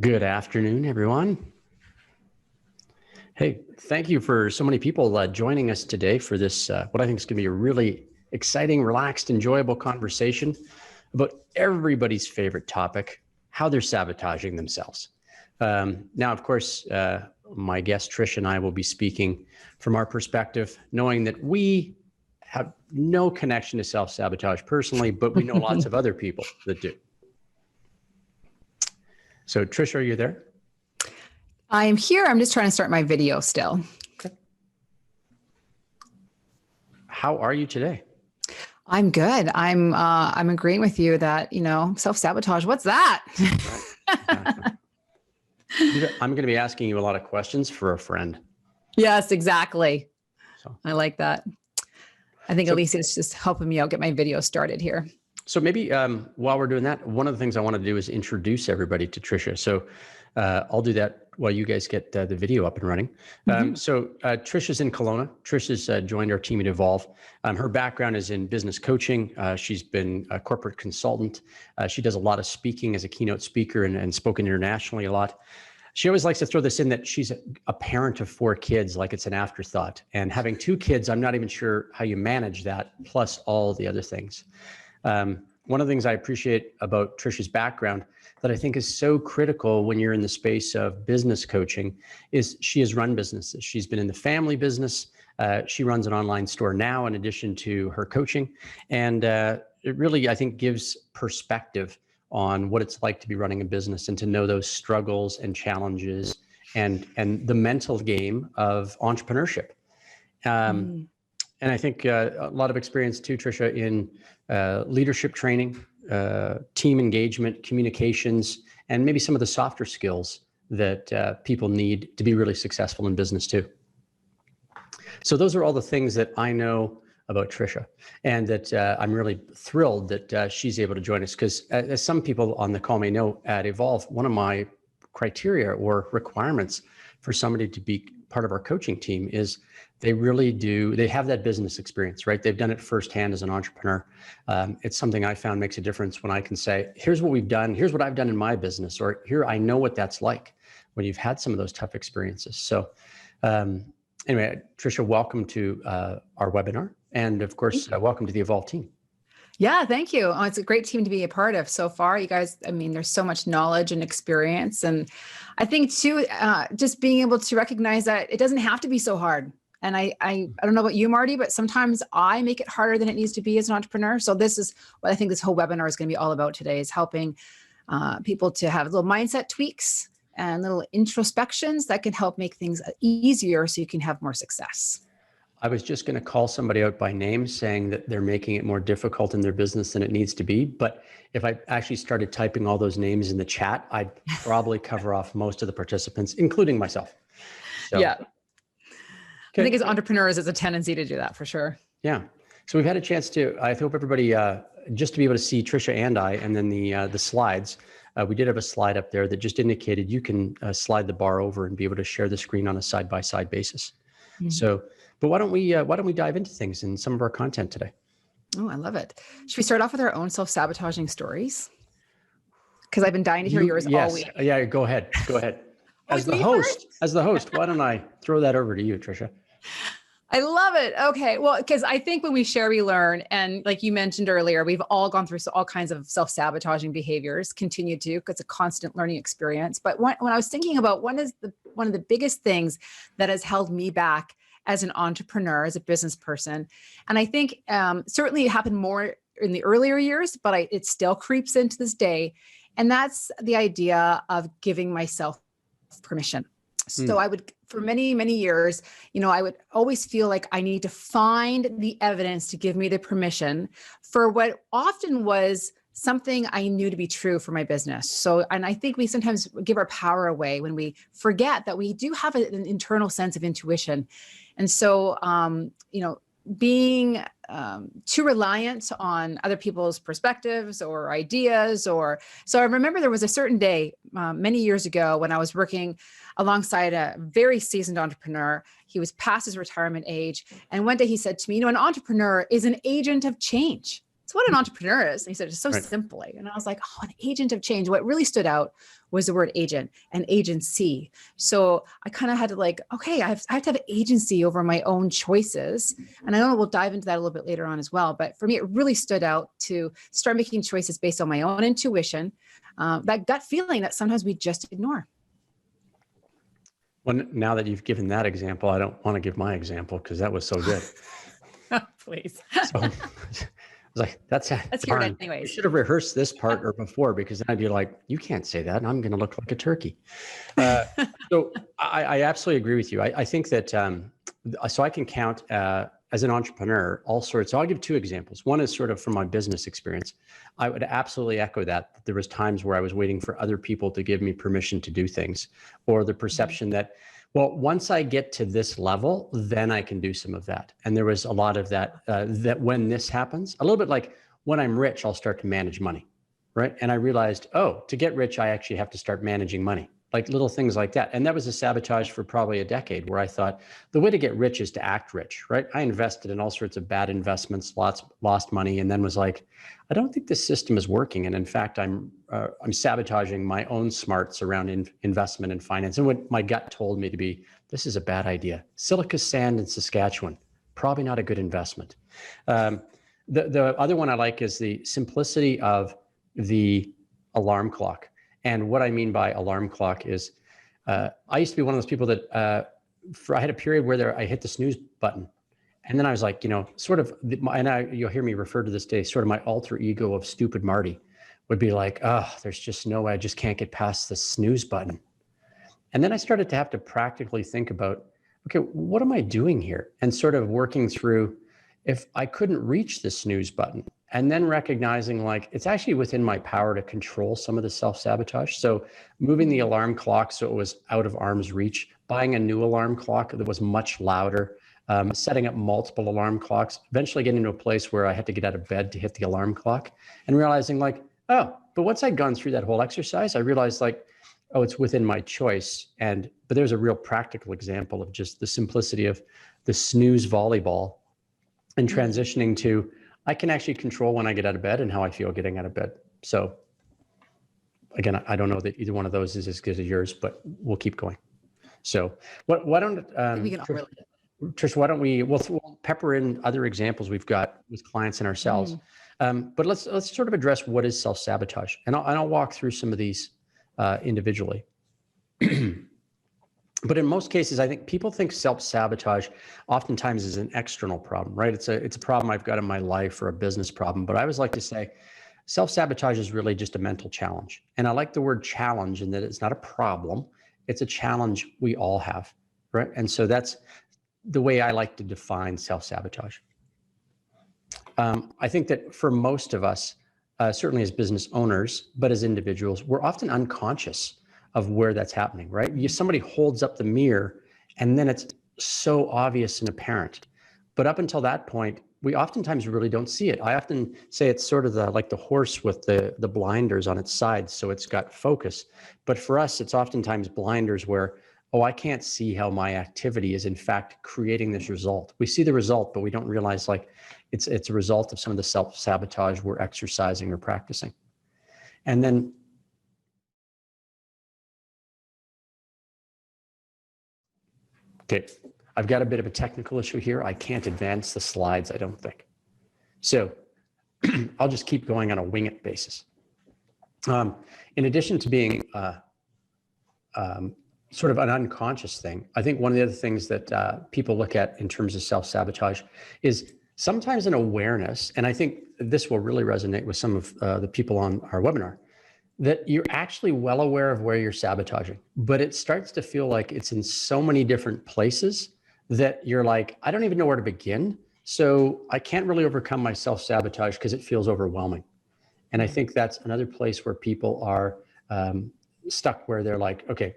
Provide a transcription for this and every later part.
Good afternoon, everyone. Hey, thank you for so many people joining us today for this, what I think is going to be a really exciting, relaxed, enjoyable conversation about everybody's favorite topic, how they're sabotaging themselves. Now, of course, my guest Trish and I will be speaking from our perspective, knowing that we have no connection to self-sabotage personally, but we know lots of other people that do. So Trish, are you there? I am here. I'm just trying to start my video still. Okay. How are you today? I'm good. I'm agreeing with you that, self-sabotage, what's that? I'm going to be asking you a lot of questions for a friend. Yes, exactly. So I like that. I think Alicia's just helping me out get my video started here. So maybe while we're doing that, one of the things I want to do is introduce everybody to Tricia. So I'll do that while you guys get the video up and running. So Tricia's in Kelowna. Tricia's joined our team at Evolve. Her background is in business coaching. She's been a corporate consultant. She does a lot of speaking as a keynote speaker and spoken internationally a lot. She always likes to throw this in that she's a parent of 4 kids, like it's an afterthought. And having 2 kids, I'm not even sure how you manage that, plus all the other things. One of the things I appreciate about Tricia's background that I think is so critical when you're in the space of business coaching is she has run businesses. She's been in the family business. She runs an online store now in addition to her coaching. And it really, I think, gives perspective on what it's like to be running a business and to know those struggles and challenges and the mental game of entrepreneurship. And I think a lot of experience too, Tricia, in leadership training, team engagement, communications, and maybe some of the softer skills that people need to be really successful in business too. So those are all the things that I know about Tricia, and that I'm really thrilled that she's able to join us, because as some people on the call may know, at Evolve, one of my criteria or requirements for somebody to be part of our coaching team is they have that business experience, right? They've done it firsthand as an entrepreneur. It's something I found makes a difference when I can say, here's what we've done, here's what I've done in my business, or here, I know what that's like when you've had some of those tough experiences. So anyway, Tricia, welcome to our webinar. And of course, welcome to the Evolve team. Yeah, thank you. Oh, it's a great team to be a part of so far. You guys, I mean, there's so much knowledge and experience. And I think too, just being able to recognize that it doesn't have to be so hard. And I don't know about you, Marty, but sometimes I make it harder than it needs to be as an entrepreneur. So this is what I think this whole webinar is going to be all about today, is helping people to have little mindset tweaks and little introspections that can help make things easier so you can have more success. I was just going to call somebody out by name saying that they're making it more difficult in their business than it needs to be. But if I actually started typing all those names in the chat, I'd probably cover off most of the participants, including myself. So, yeah. Okay. I think as entrepreneurs, it's a tendency to do that for sure. Yeah. So we've had a chance to, I hope everybody, just to be able to see Tricia and I, and then the slides. We did have a slide up there that just indicated you can slide the bar over and be able to share the screen on a side-by-side basis. Mm-hmm. So, but why don't we dive into things in some of our content today? Oh, I love it. Should we start off with our own self-sabotaging stories? Because I've been dying to hear yours all week. Yeah, go ahead. Go ahead. As the host, why don't I throw that over to you, Tricia? I love it. Okay. Well, because I think when we share, we learn. And like you mentioned earlier, we've all gone through all kinds of self-sabotaging behaviors, continue to, because it's a constant learning experience. But when I was thinking about one of the biggest things that has held me back as an entrepreneur, as a business person, and I think certainly it happened more in the earlier years, but it still creeps into this day. And that's the idea of giving myself permission. So I would, for many, many years, I would always feel like I need to find the evidence to give me the permission for what often was something I knew to be true for my business. So, and I think we sometimes give our power away when we forget that we do have an internal sense of intuition. And so, being too reliant on other people's perspectives or ideas, so I remember there was a certain day many years ago when I was working alongside a very seasoned entrepreneur. He was past his retirement age. And one day he said to me, an entrepreneur is an agent of change. so what an entrepreneur is. And he said, just so Right. simply. And I was like, oh, an agent of change. What really stood out was the word agent and agency. So I kind of had to like, okay, I have to have agency over my own choices. And I know we'll dive into that a little bit later on as well. But for me, it really stood out to start making choices based on my own intuition, that gut feeling that sometimes we just ignore. Well, now that you've given that example, I don't want to give my example because that was so good. Please. So I was like, that's Let's hear it darn, anyways. we should have rehearsed this part or before, because then I'd be like, you can't say that and I'm going to look like a turkey. So I absolutely agree with you. I think that, so I can count as an entrepreneur, all sorts. So I'll give two examples. One is sort of from my business experience. I would absolutely echo that. There was times where I was waiting for other people to give me permission to do things, or the perception that, well, once I get to this level, then I can do some of that. And there was a lot of that, that when this happens, a little bit like when I'm rich, I'll start to manage money, right? And I realized, oh, to get rich, I actually have to start managing money, like little things like that. And that was a sabotage for probably a decade, where I thought the way to get rich is to act rich, right? I invested in all sorts of bad investments, lost money, and then was like, I don't think this system is working. And in fact, I'm sabotaging my own smarts around investment and finance. And what my gut told me to be, this is a bad idea. Silica sand in Saskatchewan, probably not a good investment. The other one I like is the simplicity of the alarm clock. And what I mean by alarm clock is, I used to be one of those people that, I had a period where I hit the snooze button. And then I was like, sort of, you'll hear me refer to this day, sort of my alter ego of stupid Marty would be like, oh, there's just no way, I just can't get past the snooze button. And then I started to have to practically think about, okay, what am I doing here? And sort of working through, if I couldn't reach the snooze button, and then recognizing like, it's actually within my power to control some of the self-sabotage. So moving the alarm clock so it was out of arm's reach, buying a new alarm clock that was much louder, setting up multiple alarm clocks, eventually getting to a place where I had to get out of bed to hit the alarm clock, and realizing like, oh, but once I'd gone through that whole exercise, I realized like, oh, it's within my choice. But there's a real practical example of just the simplicity of the snooze volleyball and transitioning to, I can actually control when I get out of bed and how I feel getting out of bed. So again, I don't know that either one of those is as good as yours, but we'll keep going. So why don't, We can all relate. Trish, why don't we'll pepper in other examples we've got with clients and ourselves. But let's sort of address what is self-sabotage. And I'll walk through some of these individually. But in most cases, I think people think self-sabotage oftentimes is an external problem, right? It's a problem I've got in my life, or a business problem. But I always like to say self-sabotage is really just a mental challenge. And I like the word challenge in that it's not a problem. It's a challenge we all have, right? And so that's the way I like to define self-sabotage. I think that for most of us, certainly as business owners, but as individuals, we're often unconscious of where that's happening, right? Somebody holds up the mirror and then it's so obvious and apparent. But up until that point, we oftentimes really don't see it. I often say it's sort of like the horse with the blinders on its side, so it's got focus. But for us, it's oftentimes blinders where, oh, I can't see how my activity is in fact creating this result. We see the result, but we don't realize like it's a result of some of the self-sabotage we're exercising or practicing. And then okay, I've got a bit of a technical issue here. I can't advance the slides, I don't think. So I'll just keep going on a wing it basis. In addition to being sort of an unconscious thing, I think one of the other things that people look at in terms of self-sabotage is sometimes an awareness, and I think this will really resonate with some of the people on our webinar, that you're actually well aware of where you're sabotaging, but it starts to feel like it's in so many different places that you're like, I don't even know where to begin. So I can't really overcome my self-sabotage because it feels overwhelming. And I think that's another place where people are stuck, where they're like, okay,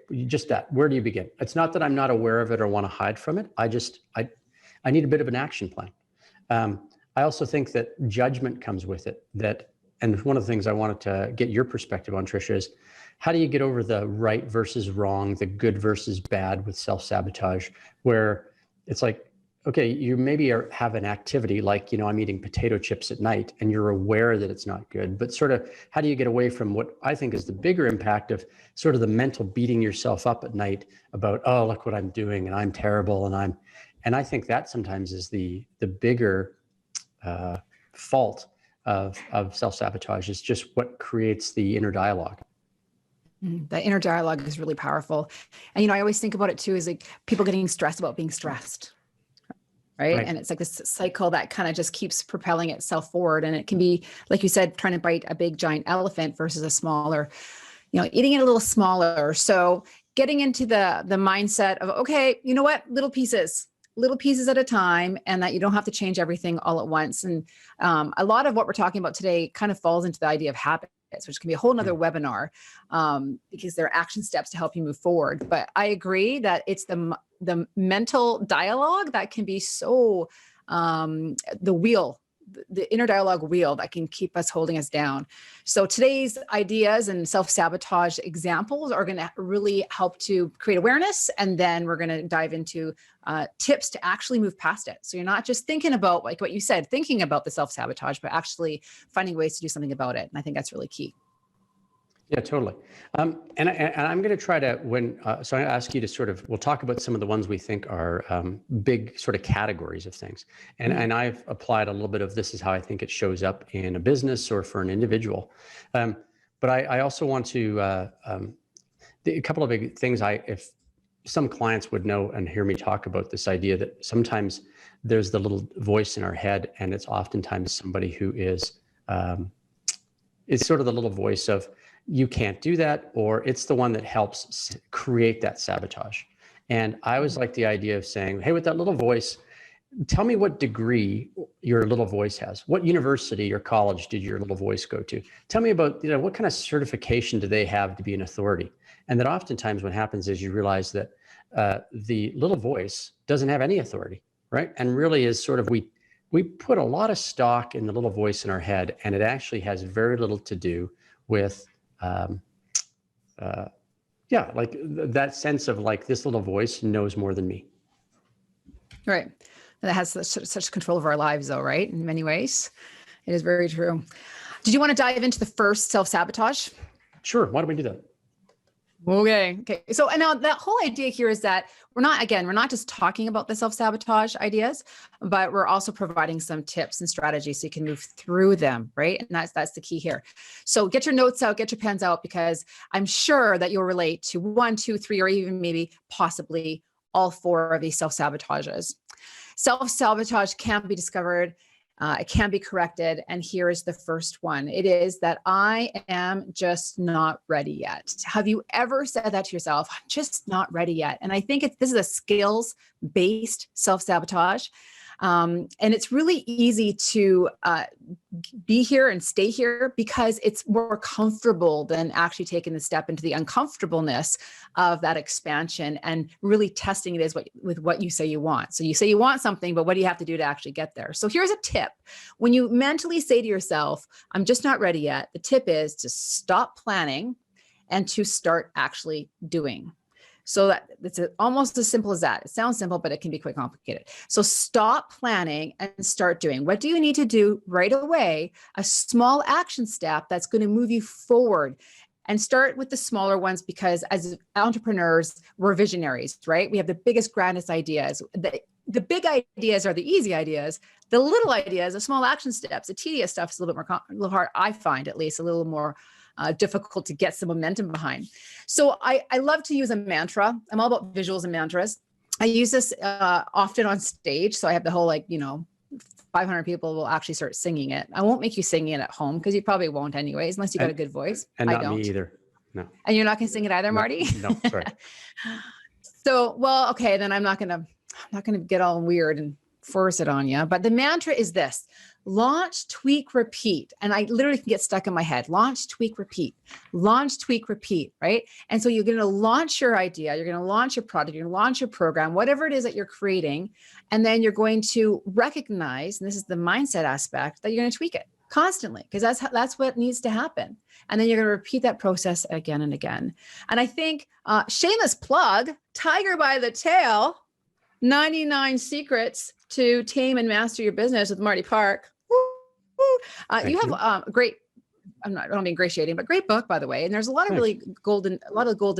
where do you begin? It's not that I'm not aware of it or want to hide from it. I need a bit of an action plan. I also think that judgment comes with it, and one of the things I wanted to get your perspective on, Tricia, is how do you get over the right versus wrong, the good versus bad with self-sabotage, where it's like, okay, you maybe have an activity like, I'm eating potato chips at night and you're aware that it's not good, but sort of how do you get away from what I think is the bigger impact of sort of the mental beating yourself up at night about, oh, look what I'm doing and I'm terrible. And I think that sometimes is the bigger fault of self-sabotage, is just what creates the inner dialogue. The inner dialogue is really powerful. And, I always think about it too, is like people getting stressed about being stressed. Right. And it's like this cycle that kind of just keeps propelling itself forward. And it can be, like you said, trying to bite a big giant elephant versus a smaller, eating it a little smaller. So getting into the mindset of, okay, you know what, little pieces at a time, and that you don't have to change everything all at once. And a lot of what we're talking about today kind of falls into the idea of habits, which can be a whole nother webinar, because there are action steps to help you move forward. But I agree that it's the mental dialogue that can be so the inner dialogue wheel that can keep us holding us down. So today's ideas and self-sabotage examples are going to really help to create awareness. And then we're going to dive into tips to actually move past it. So you're not just thinking about, like what you said, thinking about the self-sabotage, but actually finding ways to do something about it. And I think that's really key. Yeah, totally. And I'm going to try to, so I ask you to sort of, we'll talk about some of the ones we think are big sort of categories of things. And I've applied a little bit of, this is how I think it shows up in a business or for an individual. But I also want to, a couple of big things, if some clients would know and hear me talk about this idea that sometimes there's the little voice in our head, and it's oftentimes somebody who is, it's sort of the little voice of, you can't do that, or it's the one that helps create that sabotage. And I always like the idea of saying, hey, with that little voice, tell me what degree your little voice has. What university or college did your little voice go to? Tell me about, what kind of certification do they have to be an authority? And that oftentimes what happens is you realize that the little voice doesn't have any authority, right? And really is sort of, we put a lot of stock in the little voice in our head, and it actually has very little to do with like that sense of like, this little voice knows more than me. Right. That has such control of our lives though, right? In many ways. It is very true. Did you want to dive into the first self-sabotage? Sure. Why don't we do that? Okay. So, and now that whole idea here is that we're not just talking about the self-sabotage ideas, but we're also providing some tips and strategies so you can move through them, right? And that's the key here. So get your notes out, get your pens out, because I'm sure that you'll relate to 1, 2, 3, or even maybe possibly all 4 of these self-sabotages. Self-sabotage can be discovered. It can be corrected. And here is the first one. It is that I am just not ready yet. Have you ever said that to yourself? I'm just not ready yet. And I think this is a skills-based self-sabotage. And it's really easy to be here and stay here because it's more comfortable than actually taking the step into the uncomfortableness of that expansion and really testing it with what you say you want. So you say you want something, but what do you have to do to actually get there? So here's a tip. When you mentally say to yourself, I'm just not ready yet, the tip is to stop planning and to start actually doing. So it's almost as simple as that. It sounds simple, but it can be quite complicated. So stop planning and start doing. What do you need to do right away? A small action step that's going to move you forward. And start with the smaller ones, because as entrepreneurs, we're visionaries, right? We have the biggest, grandest ideas. The big ideas are the easy ideas. The little ideas, the small action steps, the tedious stuff is a little more hard, I find, at least a little more difficult to get some momentum behind. So I love to use a mantra. I'm all about visuals and mantras. I use this often on stage. So I have the whole 500 people will actually start singing it. I won't make you sing it at home because you probably won't anyways, unless you got a good voice. And not I don't. Me either. No. And you're not going to sing it either, No, Marty? No, sorry. So, well, okay, then I'm not going to get all weird and force it on you. But the mantra is this: launch, tweak, repeat. And I literally can get stuck in my head. Launch, tweak, repeat. Launch, tweak, repeat, right? And so you're going to launch your idea. You're going to launch your product. You're going to launch your program, whatever it is that you're creating. And then you're going to recognize, and this is the mindset aspect, that you're going to tweak it constantly, because that's what needs to happen. And then you're going to repeat that process again and again. And I think, shameless plug, Tiger by the Tail, 99 Secrets to Tame and Master Your Business with Marty Park. Woo, woo. You have a great, I don't mean ingratiating, but great book, by the way. And there's a lot of really golden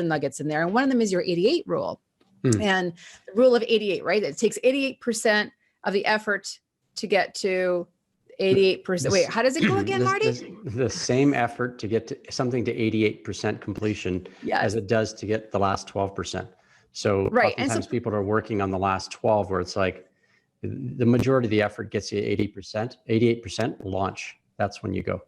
nuggets in there. And one of them is your 88 rule. And the rule of 88, right? It takes 88% of the effort to get to 88%. Wait, how does it go again, Marty? The same effort to get to something to 88% completion as it does to get the last 12%. So oftentimes people are working on the last 12 where it's like the majority of the effort gets you 80%, 88% launch. That's when you go.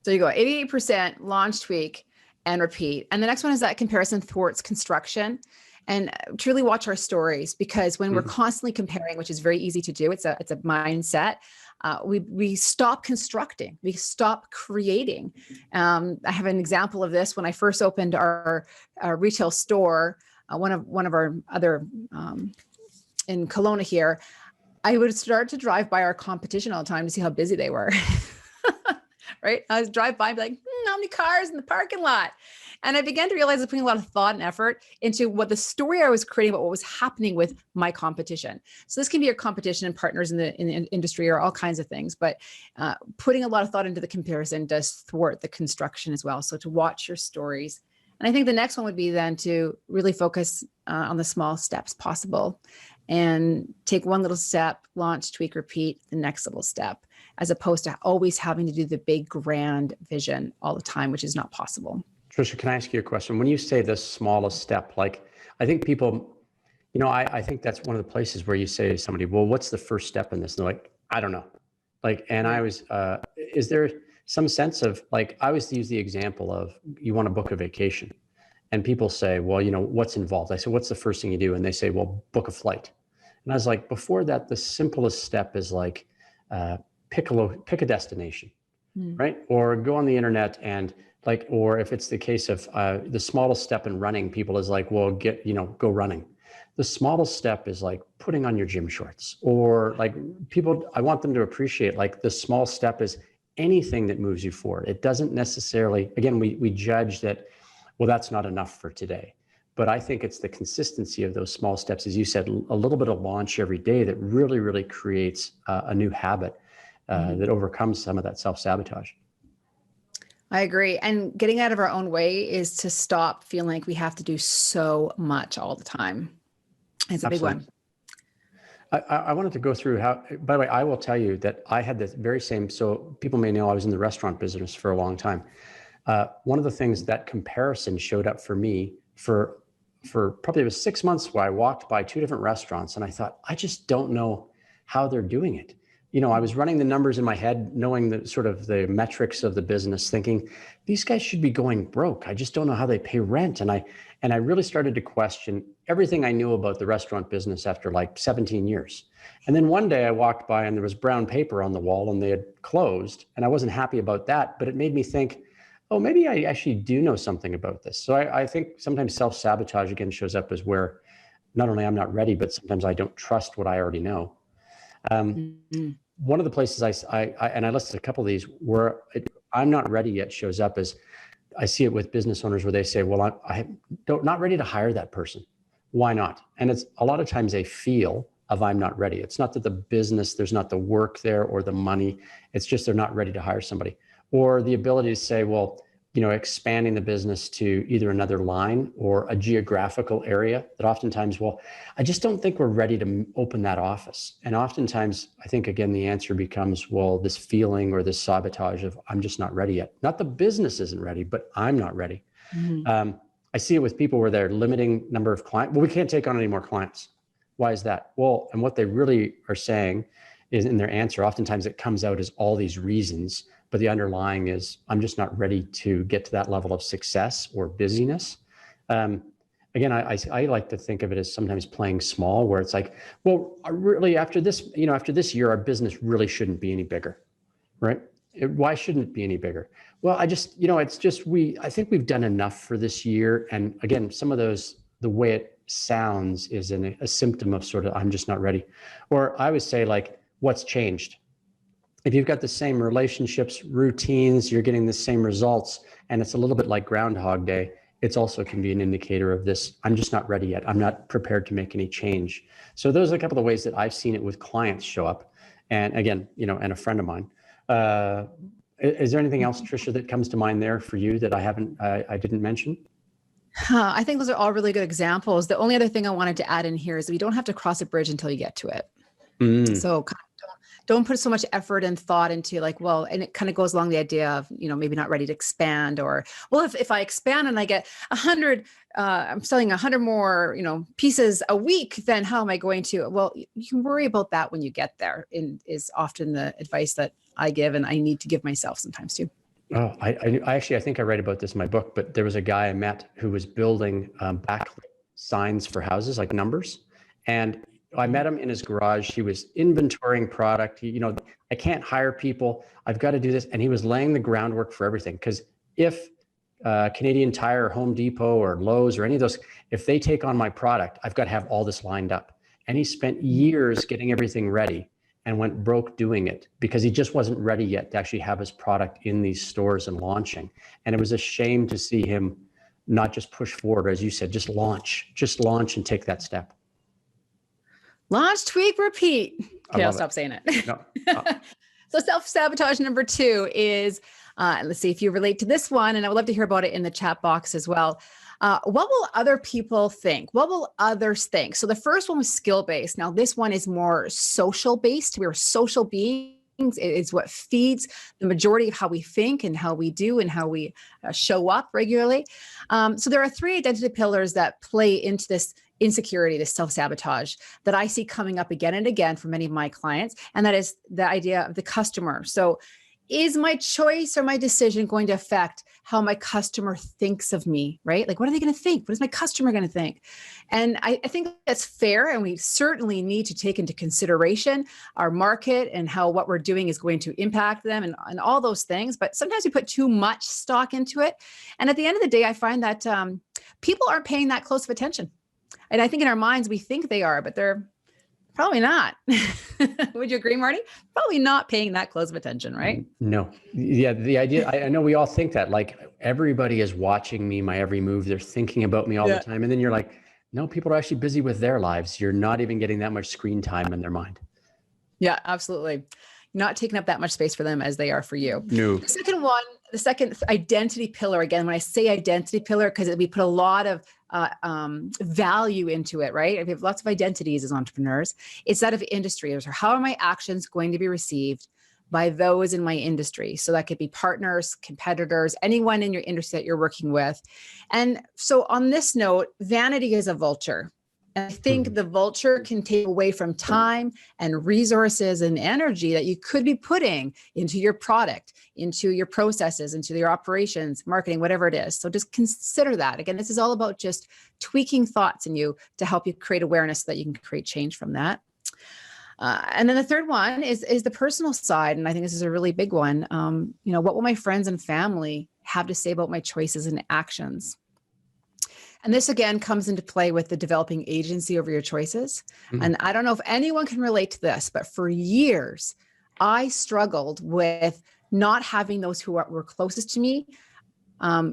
So you go 88% launch, tweak, and repeat. And the next one is that comparison thwarts construction. And truly watch our stories, because when we're constantly comparing, which is very easy to do, it's a mindset. We stop constructing, we stop creating. I have an example of this. When I first opened our retail store, one of our other in Kelowna here, I would start to drive by our competition all the time to see how busy they were. Right? I would drive by and be like, how many cars in the parking lot? And I began to realize I was putting a lot of thought and effort into what the story I was creating about what was happening with my competition. So this can be your competition and partners in the industry or all kinds of things, but putting a lot of thought into the comparison does thwart the construction as well. So to watch your stories. And I think the next one would be then to really focus on the small steps possible and take one little step, launch, tweak, repeat the next little step, as opposed to always having to do the big grand vision all the time, which is not possible. Trisha, can I ask you a question? When you say the smallest step, like I think people, I think that's one of the places where you say to somebody, well, what's the first step in this? And they're like, I don't know. Like, and I was, is there some sense of like, I always use the example of you want to book a vacation and people say, well, what's involved? I said, what's the first thing you do? And they say, well, book a flight. And I was like, before that, the simplest step is like, pick a destination, right? Or go on the internet and like, or if it's the case of the smallest step in running, people is like, well, go running. The smallest step is like putting on your gym shorts, or like people, I want them to appreciate like the small step is anything that moves you forward. It doesn't necessarily, again, we judge that, well, that's not enough for today. But I think it's the consistency of those small steps, as you said, a little bit of launch every day that really, really creates a new habit that overcomes some of that self-sabotage. I agree. And getting out of our own way is to stop feeling like we have to do so much all the time. It's a big one. I wanted to go through how, by the way, I will tell you that I had the very same, so people may know I was in the restaurant business for a long time. One of the things that comparison showed up for me for probably it was 6 months where I walked by 2 different restaurants and I thought, I just don't know how they're doing it. I was running the numbers in my head, knowing the sort of the metrics of the business, thinking these guys should be going broke. I just don't know how they pay rent. And I really started to question everything I knew about the restaurant business after like 17 years. And then one day I walked by and there was brown paper on the wall and they had closed, and I wasn't happy about that, but it made me think, oh, maybe I actually do know something about this. So I think sometimes self-sabotage again shows up as where not only I'm not ready, but sometimes I don't trust what I already know. One of the places I listed a couple of these where I'm not ready yet shows up as I see it with business owners where they say, well, I'm not ready to hire that person. Why not? And it's a lot of times a feel of I'm not ready. It's not that the business, there's not the work there or the money. It's just they're not ready to hire somebody. Or the ability to say, well, expanding the business to either another line or a geographical area that oftentimes, well, I just don't think we're ready to open that office. And oftentimes, I think, again, the answer becomes, well, this feeling or this sabotage of I'm just not ready yet. Not the business isn't ready, but I'm not ready. I see it with people where they're limiting number of clients. Well, we can't take on any more clients. Why is that? Well, and what they really are saying is in their answer, oftentimes it comes out as all these reasons, but the underlying is I'm just not ready to get to that level of success or busyness. Again, I like to think of it as sometimes playing small, where it's like, well, really after this year, our business really shouldn't be any bigger, right? Why shouldn't it be any bigger? Well, I just, I think we've done enough for this year. And again, some of those, the way it sounds is a symptom of sort of, I'm just not ready. Or I would say like, what's changed? If you've got the same relationships, routines, you're getting the same results, and it's a little bit like Groundhog Day, it's also can be an indicator of this, I'm just not ready yet. I'm not prepared to make any change. So those are a couple of ways that I've seen it with clients show up. And again, and a friend of mine. Is there anything else, Tricia, that comes to mind there for you that I didn't mention? I think those are all really good examples. The only other thing I wanted to add in here is we don't have to cross a bridge until you get to it. So kind of don't put so much effort and thought into like, well, and it kind of goes along the idea of, maybe not ready to expand, or, well, if I expand and I get 100, I'm selling 100 more, pieces a week, then how am I going to, well, you can worry about that when you get there, is often the advice that I give, and I need to give myself sometimes too. Oh, I think I write about this in my book, but there was a guy I met who was building backlit signs for houses, like numbers. And I met him in his garage. He was inventorying product. I can't hire people. I've got to do this. And he was laying the groundwork for everything. Because if Canadian Tire, or Home Depot, or Lowe's, or any of those, if they take on my product, I've got to have all this lined up. And he spent years getting everything ready and went broke doing it because he just wasn't ready yet to actually have his product in these stores and launching. And it was a shame to see him not just push forward, as you said, just launch and take that step. Launch, tweak, repeat. Okay, I'll stop saying it. No. So self-sabotage number 2 is, let's see if you relate to this one, and I would love to hear about it in the chat box as well. What will other people think? What will others think? So the first one was skill-based. Now this one is more social-based. We're social beings. It is what feeds the majority of how we think and how we do and how we show up regularly. So there are 3 identity pillars that play into this insecurity, this self-sabotage that I see coming up again and again for many of my clients. And that is the idea of the customer. So is my choice or my decision going to affect how my customer thinks of me, right? Like, what are they going to think? What is my customer going to think? And I think that's fair. And we certainly need to take into consideration our market and how what we're doing is going to impact them and all those things. But sometimes we put too much stock into it. And at the end of the day, I find that people aren't paying that close of attention. And I think in our minds, we think they are, but they're probably not. Would you agree, Marty? Probably not paying that close of attention, right? No. Yeah. The idea, I know we all think that, like, everybody is watching me, my every move. They're thinking about me all the time. And then you're like, no, people are actually busy with their lives. You're not even getting that much screen time in their mind. Yeah, absolutely. Not taking up that much space for them as they are for you. No. The second identity pillar, again, when I say identity pillar, because we put a lot of value into it, right? We have lots of identities as entrepreneurs. It's that of industry. Or how are my actions going to be received by those in my industry? So that could be partners, competitors, anyone in your industry that you're working with. And so on this note, vanity is a vulture. And I think the vulture can take away from time and resources and energy that you could be putting into your product, into your processes, into your operations, marketing, whatever it is. So just consider that. Again, this is all about just tweaking thoughts in you to help you create awareness so that you can create change from that. And then the third one is the personal side. And I think this is a really big one. What will my friends and family have to say about my choices and actions? And this, again, comes into play with the developing agency over your choices. And I don't know if anyone can relate to this, but for years, I struggled with not having those who were closest to me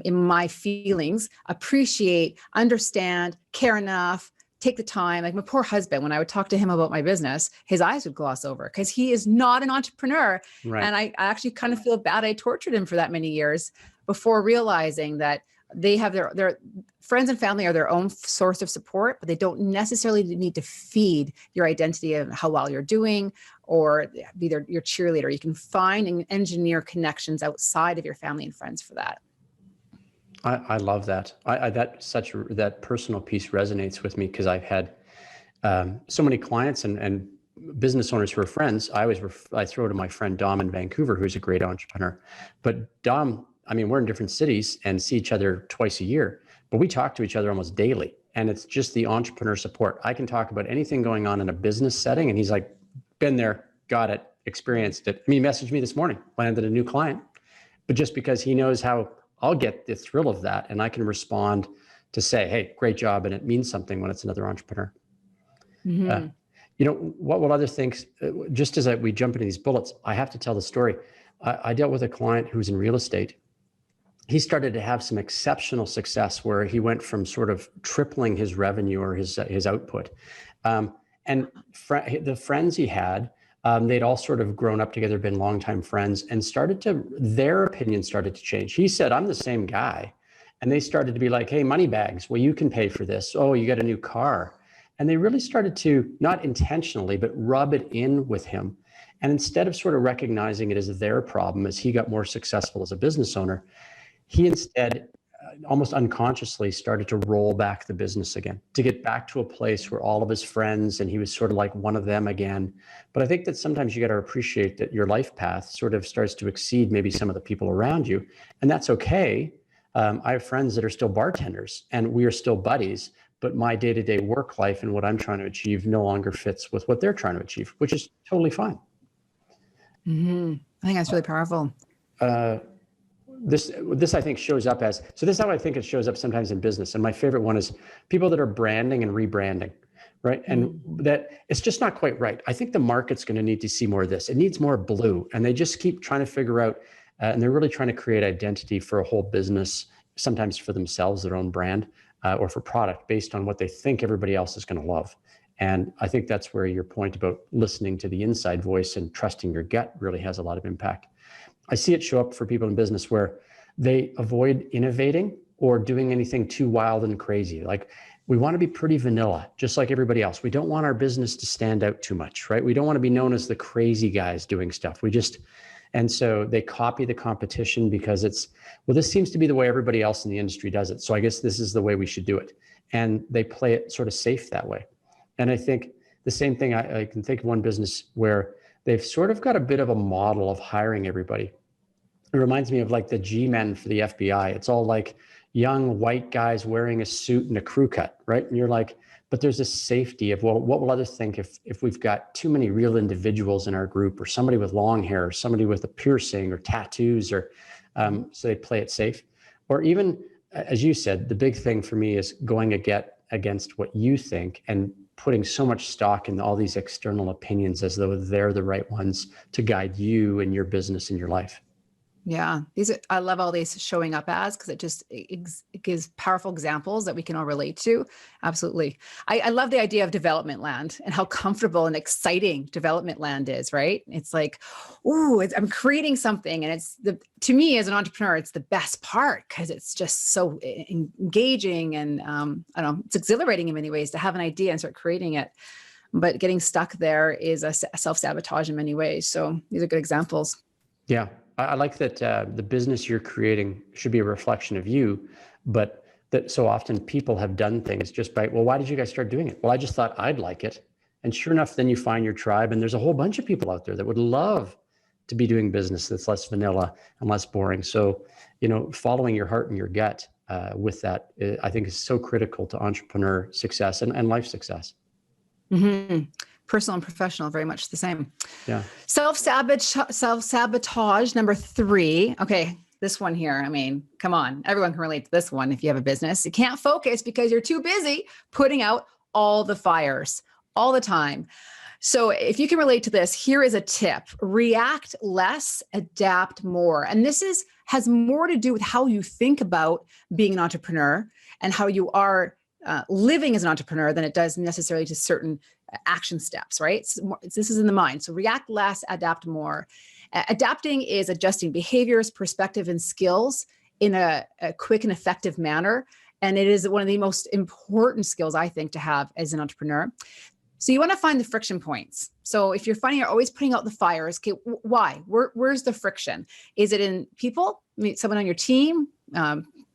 in my feelings appreciate, understand, care enough, take the time. Like my poor husband, when I would talk to him about my business, his eyes would gloss over because he is not an entrepreneur. Right. And I actually kind of feel bad. I tortured him for that many years before realizing that they have their friends and family are their own source of support, but they don't necessarily need to feed your identity of how well you're doing or be your cheerleader. You can find and engineer connections outside of your family and friends for that. I love that. That personal piece resonates with me because I've had so many clients and business owners who are friends. I throw to my friend Dom in Vancouver, who's a great entrepreneur. But Dom, we're in different cities and see each other twice a year, but we talk to each other almost daily. And it's just the entrepreneur support. I can talk about anything going on in a business setting. And he's like, been there, got it, experienced it. He messaged me this morning, landed a new client, but just because he knows how I'll get the thrill of that. And I can respond to say, hey, great job. And it means something when it's another entrepreneur. What will others think? Just as we jump into these bullets, I have to tell the story. I dealt with a client who was in real estate. he started to have some exceptional success where he went from sort of tripling his revenue or his output. And the friends he had, they'd all sort of grown up together, been longtime friends, and their opinion started to change. He said, I'm the same guy. And they started to be like, hey, money bags, well, you can pay for this. Oh, you got a new car. And they really started to, not intentionally, but rub it in with him. And instead of sort of recognizing it as their problem as he got more successful as a business owner, he instead almost unconsciously started to roll back the business again, to get back to a place where all of his friends and he was sort of like one of them again. But I think that sometimes you got to appreciate that your life path sort of starts to exceed maybe some of the people around you. And that's okay. I have friends that are still bartenders and we are still buddies, but my day-to-day work life and what I'm trying to achieve no longer fits with what they're trying to achieve, which is totally fine. Mm-hmm. I think that's really powerful. This I think shows up this is how I think it shows up sometimes in business. And my favorite one is people that are branding and rebranding, right? And that it's just not quite right. I think the market's going to need to see more of this. It needs more blue. And they just keep trying to figure out, and they're really trying to create identity for a whole business, sometimes for themselves, their own brand, or for product based on what they think everybody else is going to love. And I think that's where your point about listening to the inside voice and trusting your gut really has a lot of impact. I see it show up for people in business where they avoid innovating or doing anything too wild and crazy. Like we want to be pretty vanilla, just like everybody else. We don't want our business to stand out too much, right? We don't want to be known as the crazy guys doing stuff. And so they copy the competition because this seems to be the way everybody else in the industry does it. So I guess this is the way we should do it. And they play it sort of safe that way. And I think the same thing, I can think of one business where they've sort of got a bit of a model of hiring everybody. It reminds me of like the G-men for the FBI. It's all like young white guys wearing a suit and a crew cut, right? And you're like, but there's this safety of, well, what will others think if we've got too many real individuals in our group, or somebody with long hair, or somebody with a piercing or tattoos, or so they play it safe. Or even, as you said, the big thing for me is going against what you think and putting so much stock in all these external opinions as though they're the right ones to guide you and your business and your life. Yeah, I love all these showing up as, because it gives powerful examples that we can all relate to. Absolutely. I love the idea of development land and how comfortable and exciting development land is, right? It's like, I'm creating something, and to me as an entrepreneur, it's the best part because it's just so engaging and I don't know, it's exhilarating in many ways to have an idea and start creating it. But getting stuck there is a self-sabotage in many ways. So these are good examples. Yeah. I like that the business you're creating should be a reflection of you, but that so often people have done things just by, well, why did you guys start doing it? Well, I just thought I'd like it. And sure enough, then you find your tribe, and there's a whole bunch of people out there that would love to be doing business that's less vanilla and less boring. So, following your heart and your gut with that, I think is so critical to entrepreneur success and life success. Mm-hmm. Personal and professional, very much the same. Yeah. Self-sabotage, number 3. Okay, this one here. I mean, come on. Everyone can relate to this one if you have a business. You can't focus because you're too busy putting out all the fires all the time. So if you can relate to this, here is a tip. React less, adapt more. And this has more to do with how you think about being an entrepreneur and how you are living as an entrepreneur than it does necessarily to certain action steps, right? So this is in the mind. So react less, adapt more. Adapting is adjusting behaviors, perspective, and skills in a quick and effective manner. And it is one of the most important skills, I think, to have as an entrepreneur. So you want to find the friction points. So if you're finding you're always putting out the fires, okay, why? Where's the friction? Is it in people? Someone on your team?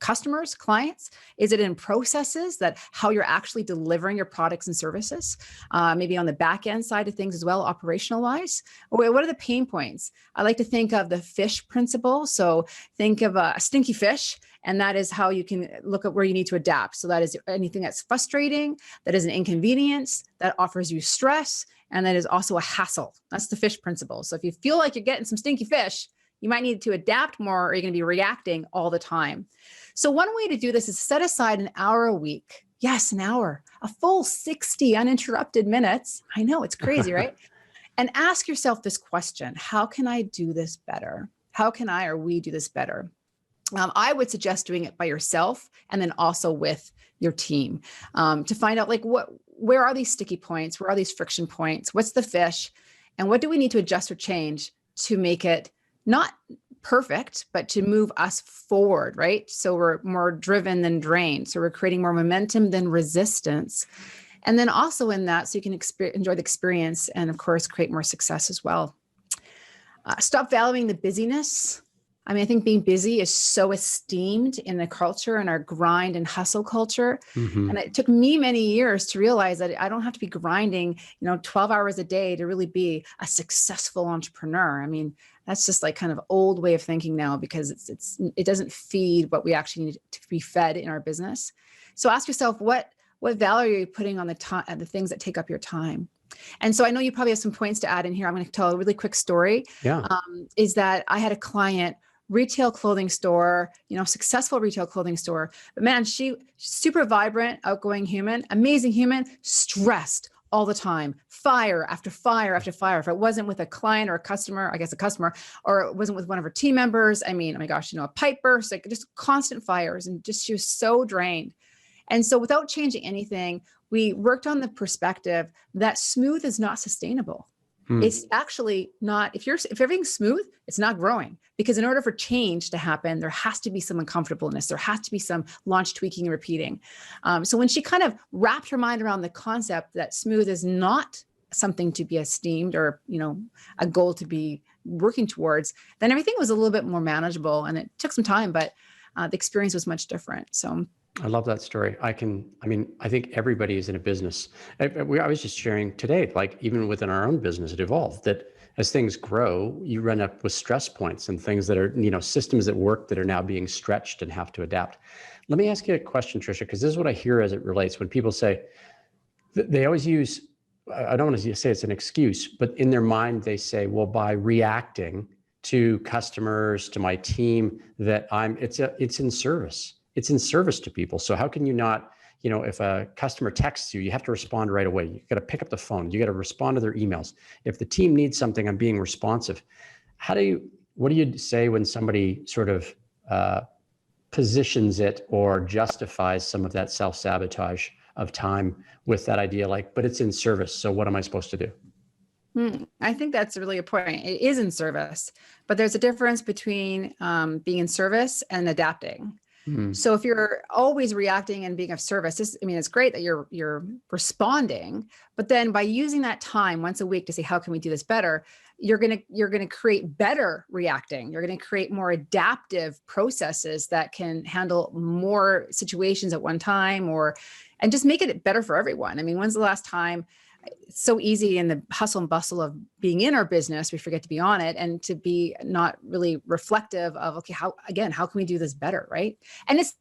Customers, clients? Is it in processes, that how you're actually delivering your products and services? Maybe on the back end side of things as well, operational wise. What are the pain points? I like to think of the fish principle. So think of a stinky fish, and that is how you can look at where you need to adapt. So that is anything that's frustrating, that is an inconvenience, that offers you stress, and that is also a hassle. That's the fish principle. So if you feel like you're getting some stinky fish, you might need to adapt more, or you're going to be reacting all the time. So one way to do this is set aside an hour a week. Yes, an hour, a full 60 uninterrupted minutes. I know, it's crazy, right? And ask yourself this question: how can I do this better? How can I or we do this better? I would suggest doing it by yourself and then also with your team, to find out like where are these sticky points? Where are these friction points? What's the fish? And what do we need to adjust or change to make it not perfect, but to move us forward, right? So we're more driven than drained. So we're creating more momentum than resistance. And then also in that, so you can enjoy the experience and of course, create more success as well. Stop valuing the busyness. I mean, I think being busy is so esteemed in the culture and our grind and hustle culture. Mm-hmm. And it took me many years to realize that I don't have to be grinding, 12 hours a day to really be a successful entrepreneur. I mean, that's just like kind of old way of thinking now, because it doesn't feed what we actually need to be fed in our business. So ask yourself, what value are you putting on the things that take up your time? And so I know you probably have some points to add in here. I'm going to tell a really quick story. Yeah. Is that I had a client, retail clothing store, successful retail clothing store, but man, she super vibrant, outgoing human, amazing human, stressed all the time, fire after fire after fire. If it wasn't with a client or a customer, I guess a customer, or it wasn't with one of her team members, I mean, oh my gosh, a pipe burst, like just constant fires, and just she was so drained. And so without changing anything, we worked on the perspective that smooth is not sustainable. It's actually not, if everything's smooth, it's not growing, because in order for change to happen, there has to be some uncomfortableness. There has to be some launch tweaking and repeating. So when she kind of wrapped her mind around the concept that smooth is not something to be esteemed or, a goal to be working towards, then everything was a little bit more manageable, and it took some time, but the experience was much different. So I love that story. I think everybody is in a business. I was just sharing today, like even within our own business, it evolved that as things grow, you run up with stress points and things that are, systems that work that are now being stretched and have to adapt. Let me ask you a question, Tricia, because this is what I hear as it relates when people say, they always use, I don't want to say it's an excuse, but in their mind, they say, well, by reacting to customers, to my team, that it's in service. It's in service to people. So how can you not, if a customer texts you, you have to respond right away. You got to pick up the phone. You got to respond to their emails. If the team needs something, I'm being responsive. What do you say when somebody sort of positions it or justifies some of that self-sabotage of time with that idea, like, but it's in service. So what am I supposed to do? I think that's really a point. It is in service, but there's a difference between being in service and adapting. So if you're always reacting and being of service, it's great that you're responding, but then by using that time once a week to say, how can we do this better? You're going to create better reacting. You're going to create more adaptive processes that can handle more situations at one time, and just make it better for everyone. I mean, when's the last time? It's so easy in the hustle and bustle of being in our business, we forget to be on it and to be not really reflective of, okay, how can we do this better, right? And it's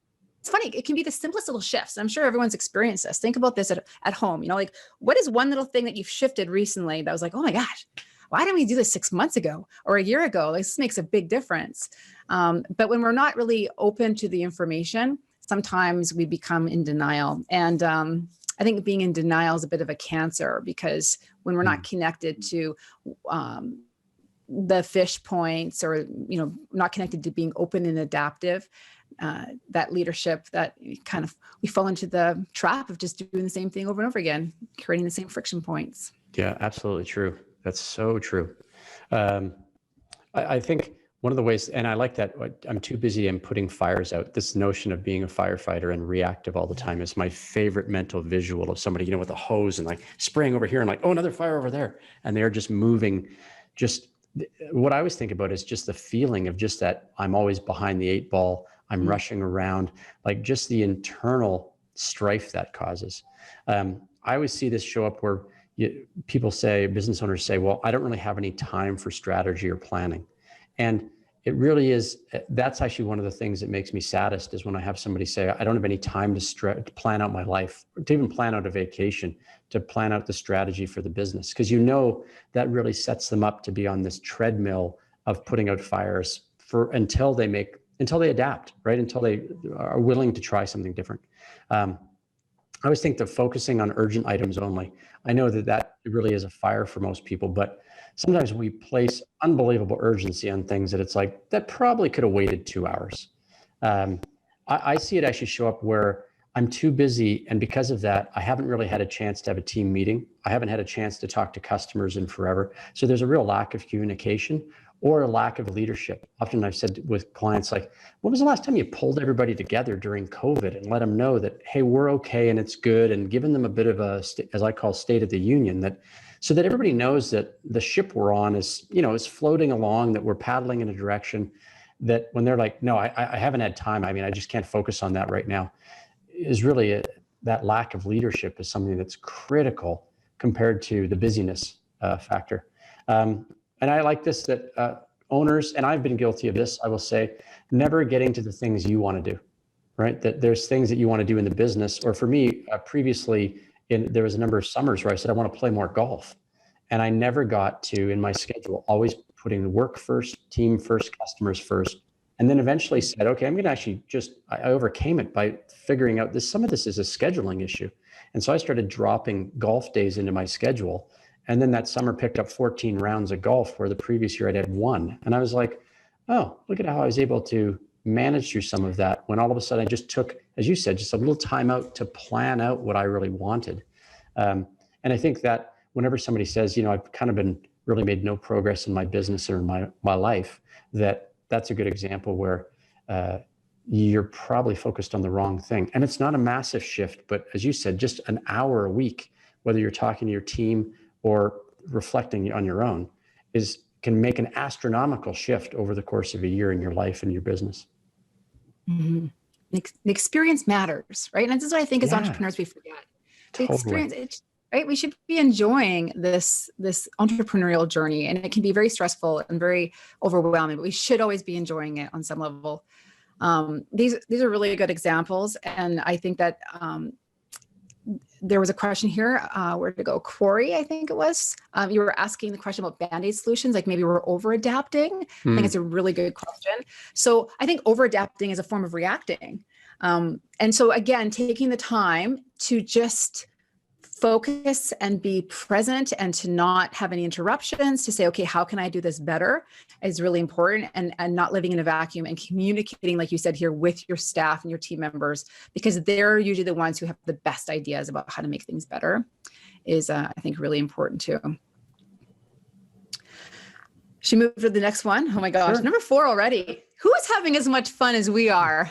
funny, it can be the simplest little shifts. I'm sure everyone's experienced this. Think about this at home, like what is one little thing that you've shifted recently that was like, oh my gosh, why didn't we do this 6 months ago or a year ago? This makes a big difference. But when we're not really open to the information, sometimes we become in denial. And I think being in denial is a bit of a cancer, because when we're not connected to the fish points, or, not connected to being open and adaptive, that leadership, that we fall into the trap of just doing the same thing over and over again, creating the same friction points. Yeah, absolutely true. That's so true. I think one of the ways, and I like that, I'm too busy and putting fires out. This notion of being a firefighter and reactive all the time is my favorite mental visual of somebody, with a hose and like spraying over here and like, oh, another fire over there. And they're just moving. Just what I always think about is just the feeling of just that I'm always behind the 8 ball. I'm rushing around, like just the internal strife that causes. I always see this show up where business owners say, well, I don't really have any time for strategy or planning. And it really is, that's actually one of the things that makes me saddest, is when I have somebody say, I don't have any time to plan out my life, to even plan out a vacation, to plan out the strategy for the business. Because that really sets them up to be on this treadmill of putting out fires until they adapt, right? Until they are willing to try something different. I always think that focusing on urgent items only, I know that really is a fire for most people, but sometimes we place unbelievable urgency on things that it's like, that probably could have waited 2 hours. I see it actually show up where I'm too busy. And because of that, I haven't really had a chance to have a team meeting. I haven't had a chance to talk to customers in forever. So there's a real lack of communication or a lack of leadership. Often I've said with clients, like, when was the last time you pulled everybody together during COVID and let them know that, hey, we're okay and it's good, and given them a bit of a, as I call, state of the union, that so that everybody knows that the ship we're on is, is floating along, that we're paddling in a direction, that when they're like, no, I haven't had time. I mean, I just can't focus on that right now, is really that lack of leadership is something that's critical compared to the busyness factor. And I like this, that owners, and I've been guilty of this, I will say, never getting to the things you want to do, right? That there's things that you want to do in the business. Or for me, previously, there was a number of summers where I said, I want to play more golf. And I never got to, in my schedule, always putting the work first, team first, customers first. And then eventually said, okay, I'm going to actually I overcame it by figuring out some of this is a scheduling issue. And so I started dropping golf days into my schedule. And then that summer picked up 14 rounds of golf, where the previous year I'd had one. And I was like, oh, look at how I was able to manage through some of that, when all of a sudden I just took, as you said, just a little time out to plan out what I really wanted. And I think that whenever somebody says, I've kind of been really made no progress in my business or in my life, that's a good example where you're probably focused on the wrong thing. And it's not a massive shift, but as you said, just an hour a week, whether you're talking to your team or reflecting on your own, can make an astronomical shift over the course of a year in your life and your business. Mm-hmm. The experience matters, right? And this is what I think as entrepreneurs we forget. The experience, right? We should be enjoying this entrepreneurial journey, and it can be very stressful and very overwhelming, but we should always be enjoying it on some level. These are really good examples, and I think that there was a question here. Where to go? Corey, I think it was. You were asking the question about Band-Aid solutions, like maybe we're over-adapting. I think it's a really good question. So I think over-adapting is a form of reacting. And so again, taking the time to just focus and be present and to not have any interruptions, to say, okay, how can I do this better, is really important, and not living in a vacuum, and communicating, like you said here, with your staff and your team members, because they're usually the ones who have the best ideas about how to make things better, is I think really important too. Should we move to the next one? Oh my gosh, sure. Number 4 already. Who is having as much fun as we are?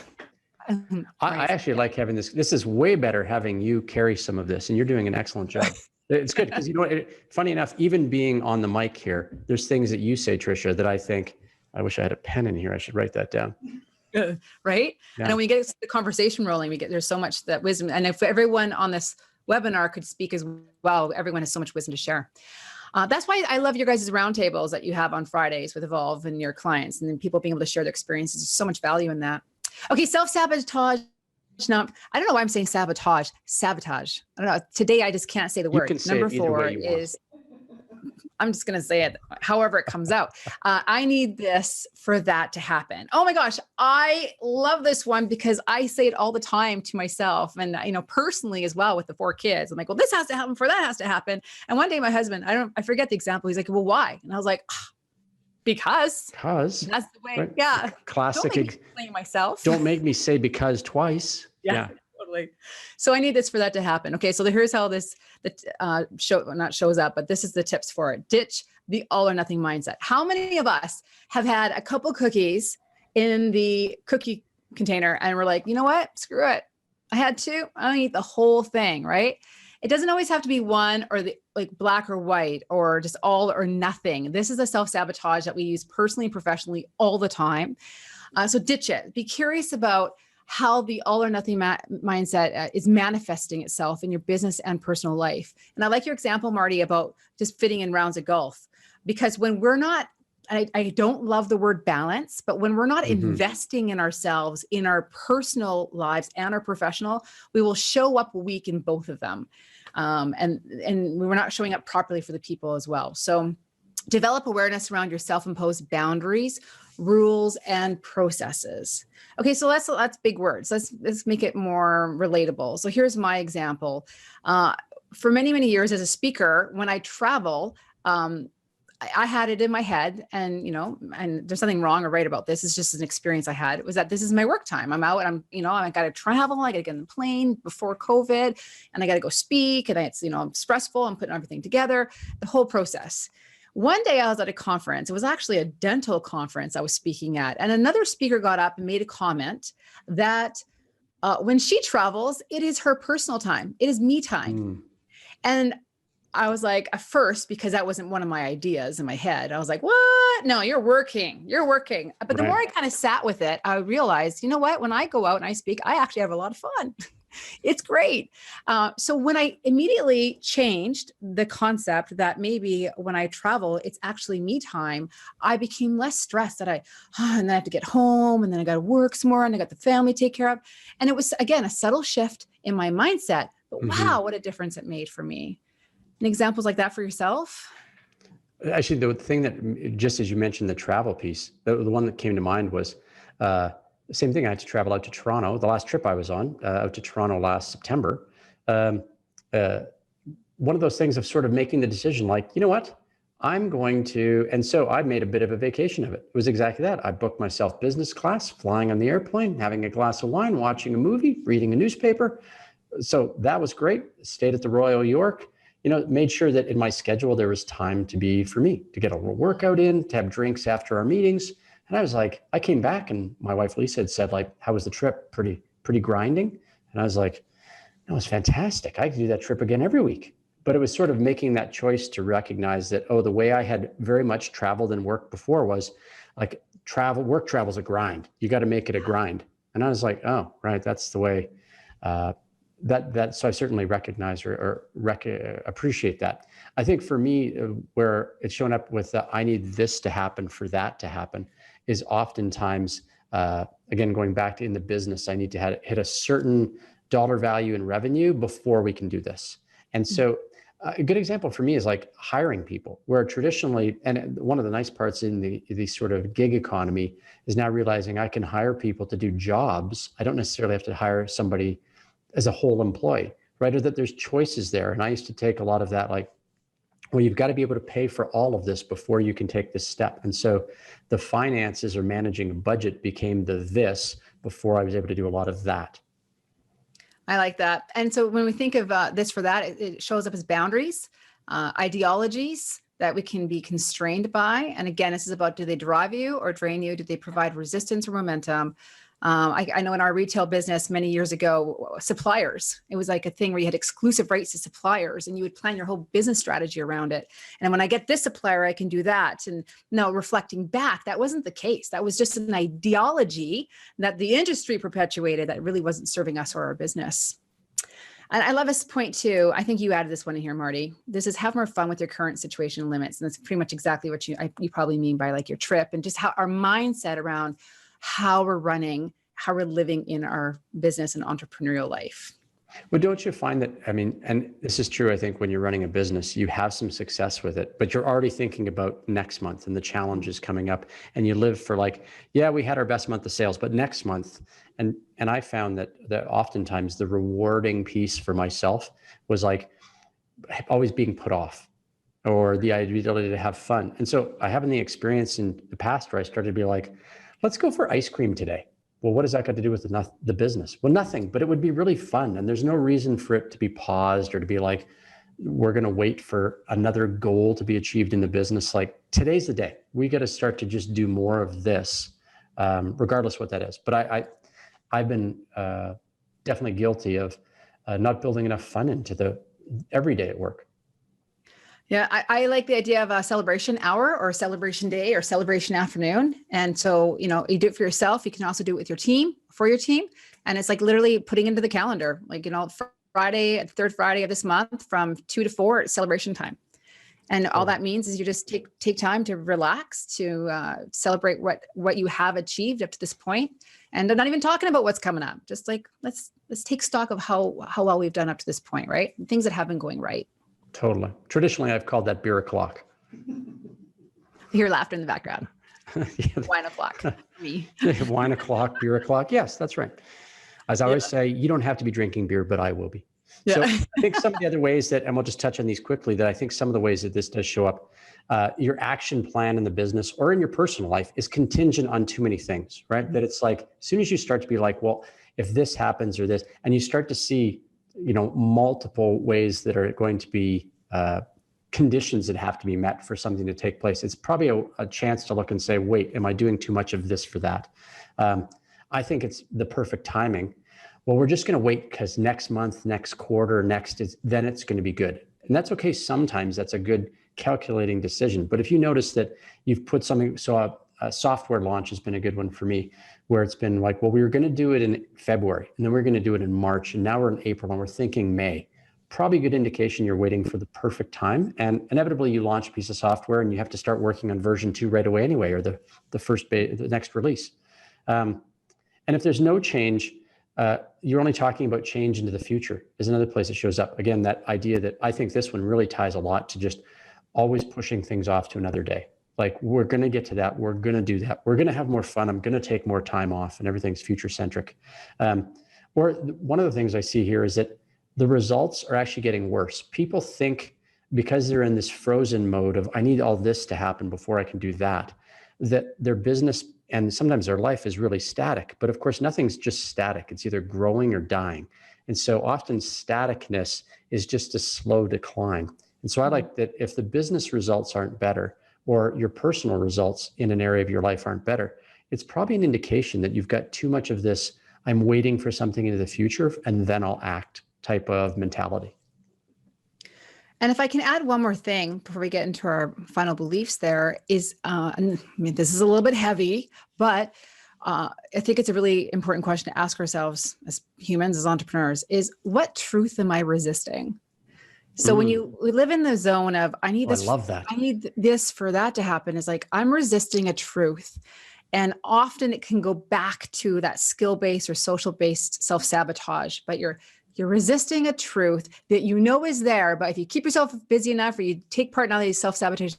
I actually like having this. This is way better having you carry some of this, and you're doing an excellent job. It's good because, funny enough, even being on the mic here, there's things that you say, Tricia, that I think, I wish I had a pen in here. I should write that down. Right? Yeah. And when we get the conversation rolling, there's so much that wisdom. And if everyone on this webinar could speak as well, everyone has so much wisdom to share. That's why I love your guys' roundtables that you have on Fridays with Evolve and your clients, and then people being able to share their experiences. There's so much value in that. Okay, self-sabotage. Now, I don't know why I'm saying sabotage. Sabotage. I don't know. Today, I just can't say the word. Number 4 is, I'm just going to say it however it comes out. I need this for that to happen. Oh my gosh, I love this one because I say it all the time to myself, and personally as well with the 4 kids. I'm like, well, this has to happen for that has to happen. And one day my husband, I forget the example. He's like, well, why? And I was like, because that's the way. Right? Yeah. Classic. Don't make me explain myself. Don't make me say because twice. Yeah, totally. So I need this for that to happen. Okay. So here's how this shows up, but this is the tips for it. Ditch the all or nothing mindset. How many of us have had a couple cookies in the cookie container and we're like, you know what? Screw it. I had 2. I don't eat the whole thing. Right. It doesn't always have to be one or like black or white or just all or nothing. This is a self-sabotage that we use personally and professionally all the time. So ditch it. Be curious about how the all or nothing mindset is manifesting itself in your business and personal life. And I like your example, Marty, about just fitting in rounds of golf, because when we're not, I don't love the word balance, but when we're not investing in ourselves, in our personal lives and our professional, we will show up weak in both of them. And we're not showing up properly for the people as well. So develop awareness around your self-imposed boundaries, rules, and processes. Okay, so that's big words. Let's make it more relatable. So here's my example. For many, many years as a speaker, when I travel, I had it in my head, and, and there's nothing wrong or right about this. It's just an experience I had. It was that this is my work time. I'm out and I got to travel. I got to get on the plane before COVID, and I got to go speak, and it's, stressful. I'm putting everything together, the whole process. One day I was at a conference. It was actually a dental conference I was speaking at. And another speaker got up and made a comment that when she travels, it is her personal time. It is me time. And I was like, at first, because that wasn't one of my ideas in my head, I was like, what? No, you're working. But the more I kind of sat with it, I realized, you know what? When I go out and I speak, I actually have a lot of fun. It's great. So when I immediately changed the concept that maybe when I travel, it's actually me time, I became less stressed that and then I have to get home, and then I got to work some more, and I got the family to take care of. And it was, again, a subtle shift in my mindset. But wow, what a difference it made for me. Any examples like that for yourself? Actually, the thing that, just as you mentioned, the travel piece, the one that came to mind was the same thing. I had to travel out to Toronto. The last trip I was on, out to Toronto last September. One of those things of sort of making the decision, like, you know what, I'm going to, and so I made a bit of a vacation of it. It was exactly that. I booked myself business class, flying on the airplane, having a glass of wine, watching a movie, reading a newspaper. So that was great. Stayed at the Royal York. Made sure that in my schedule, there was time to be for me, to get a little workout in, to have drinks after our meetings. And I was like, I came back and my wife, Lisa, had said, like, how was the trip? Pretty grinding. And I was like, no, it was fantastic. I could do that trip again every week. But it was sort of making that choice to recognize that, the way I had very much traveled and worked before was like work travel's a grind. You got to make it a grind. And I was like, oh, right. That's the way, so I certainly recognize or appreciate that. I think for me, where it's shown up with I need this to happen for that to happen is oftentimes, again, going back to in the business, I need to hit a certain dollar value in revenue before we can do this. And so a good example for me is like hiring people, where traditionally, and one of the nice parts in the sort of gig economy is now realizing I can hire people to do jobs. I don't necessarily have to hire somebody as a whole employee, right? Or that there's choices there. And I used to take a lot of that, like, well, you've got to be able to pay for all of this before you can take this step. And so the finances or managing a budget became this before I was able to do a lot of that. I like that. And so when we think of this for that, it shows up as boundaries, ideologies that we can be constrained by. And again, this is about, do they drive you or drain you? Do they provide resistance or momentum? I know in our retail business many years ago, suppliers, it was like a thing where you had exclusive rights to suppliers and you would plan your whole business strategy around it. And when I get this supplier, I can do that. And now reflecting back, that wasn't the case. That was just an ideology that the industry perpetuated that really wasn't serving us or our business. And I love this point too. I think you added this one in here, Marty. This is have more fun with your current situation and limits. And that's pretty much exactly what you probably mean by like your trip, and just how our mindset around how we're running, how we're living in our business and entrepreneurial life. Well, don't you find that, and this is true, I think, when you're running a business, you have some success with it, but you're already thinking about next month and the challenges coming up, and you live for like, yeah, we had our best month of sales, but next month. And I found that oftentimes the rewarding piece for myself was like always being put off, or the ability to have fun. And so I have the experience in the past where I started to be like, let's go for ice cream today. Well, what does that got to do with the business? Well, nothing, but it would be really fun. And there's no reason for it to be paused or to be like, we're going to wait for another goal to be achieved in the business. Like, today's the day. We got to start to just do more of this, regardless what that is. But I've been definitely guilty of not building enough fun into the everyday at work. Yeah, I like the idea of a celebration hour or celebration day or celebration afternoon. And so, you do it for yourself. You can also do it with your team, for your team. And it's like literally putting into the calendar, like, Friday, third Friday of this month from 2 to 4, it's celebration time. And all that means is you just take time to relax, to celebrate what you have achieved up to this point. And I'm not even talking about what's coming up. Just like, let's take stock of how well we've done up to this point, right? Things that have been going right. Totally. Traditionally, I've called that beer o'clock. Hear laughter in the background. Wine o'clock. Me. Wine o'clock, beer o'clock. Yes, that's right. As I always say, you don't have to be drinking beer, but I will be. Yeah. So I think some of the other ways that, and we'll just touch on these quickly, that I think some of the ways that this does show up your action plan in the business or in your personal life is contingent on too many things, right? That it's like, as soon as you start to be like, well, if this happens or this, and you start to see, multiple ways that are going to be conditions that have to be met for something to take place, it's probably a chance to look and say, wait, am I doing too much of this for that? I think it's the perfect timing. Well, we're just going to wait because next month, next quarter, then it's going to be good. And that's okay. Sometimes that's a good calculating decision. But if you notice that you've put something, so a software launch has been a good one for me, where it's been like, well, we were going to do it in February, and then we're going to do it in March, and now we're in April, and we're thinking May. Probably a good indication you're waiting for the perfect time. And inevitably you launch a piece of software and you have to start working on version 2 right away anyway, or the next release. And if there's no change, you're only talking about change into the future is another place it shows up. Again, that idea that I think this one really ties a lot to just always pushing things off to another day. Like, we're going to get to that. We're going to do that. We're going to have more fun. I'm going to take more time off, and everything's future centric. Or one of the things I see here is that the results are actually getting worse. People think because they're in this frozen mode of, I need all this to happen before I can do that their business and sometimes their life is really static. But of course, nothing's just static. It's either growing or dying. And so often staticness is just a slow decline. And so I like that if the business results aren't better, or your personal results in an area of your life aren't better, it's probably an indication that you've got too much of this, I'm waiting for something into the future and then I'll act type of mentality. And if I can add one more thing before we get into our final beliefs, there is, and I mean, this is a little bit heavy, but I think it's a really important question to ask ourselves as humans, as entrepreneurs, is what truth am I resisting? So when we live in the zone of, I need this, I love that. I need this for that to happen, is like, I'm resisting a truth. And often it can go back to that skill-based or social-based self-sabotage, but you're resisting a truth that you know is there, but if you keep yourself busy enough or you take part in all these self-sabotaging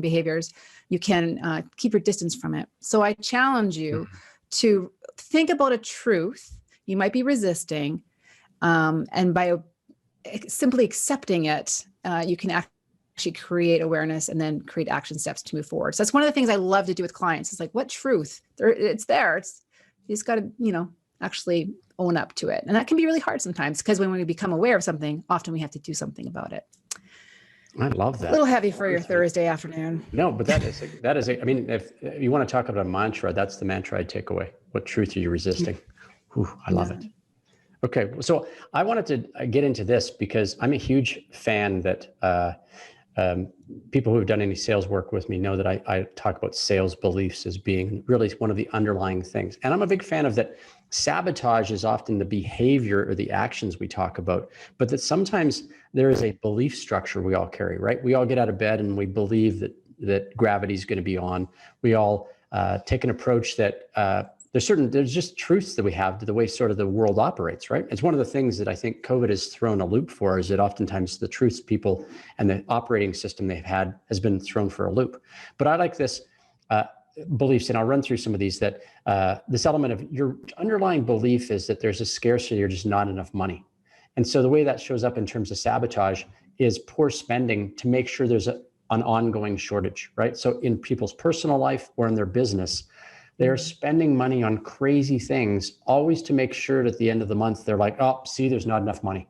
behaviors, you can keep your distance from it. So I challenge you to think about a truth you might be resisting, and by simply accepting it, you can actually create awareness and then create action steps to move forward. So that's one of the things I love to do with clients. It's like, what truth? It's there. You just got to, actually own up to it. And that can be really hard sometimes, because when we become aware of something, often we have to do something about it. I love that. A little heavy for your Thursday afternoon. No, but that is, I mean, if you want to talk about a mantra, that's the mantra I'd take away. What truth are you resisting? Whew, I love it. Okay. So I wanted to get into this because I'm a huge fan that people who have done any sales work with me know that I talk about sales beliefs as being really one of the underlying things. And I'm a big fan of that. Sabotage is often the behavior or the actions we talk about, but that sometimes there is a belief structure we all carry, right? We all get out of bed and we believe that gravity is going to be on. We all take an approach that there's just truths that we have to the way sort of the world operates, right? It's one of the things that I think COVID has thrown a loop for, is that oftentimes the truths people and the operating system they've had has been thrown for a loop. But I like this beliefs, and I'll run through some of these, that this element of your underlying belief is that there's a scarcity or just not enough money. And so the way that shows up in terms of sabotage is poor spending to make sure there's an ongoing shortage, right? So in people's personal life or in their business, they're spending money on crazy things, always to make sure that at the end of the month, they're like, oh, see, there's not enough money.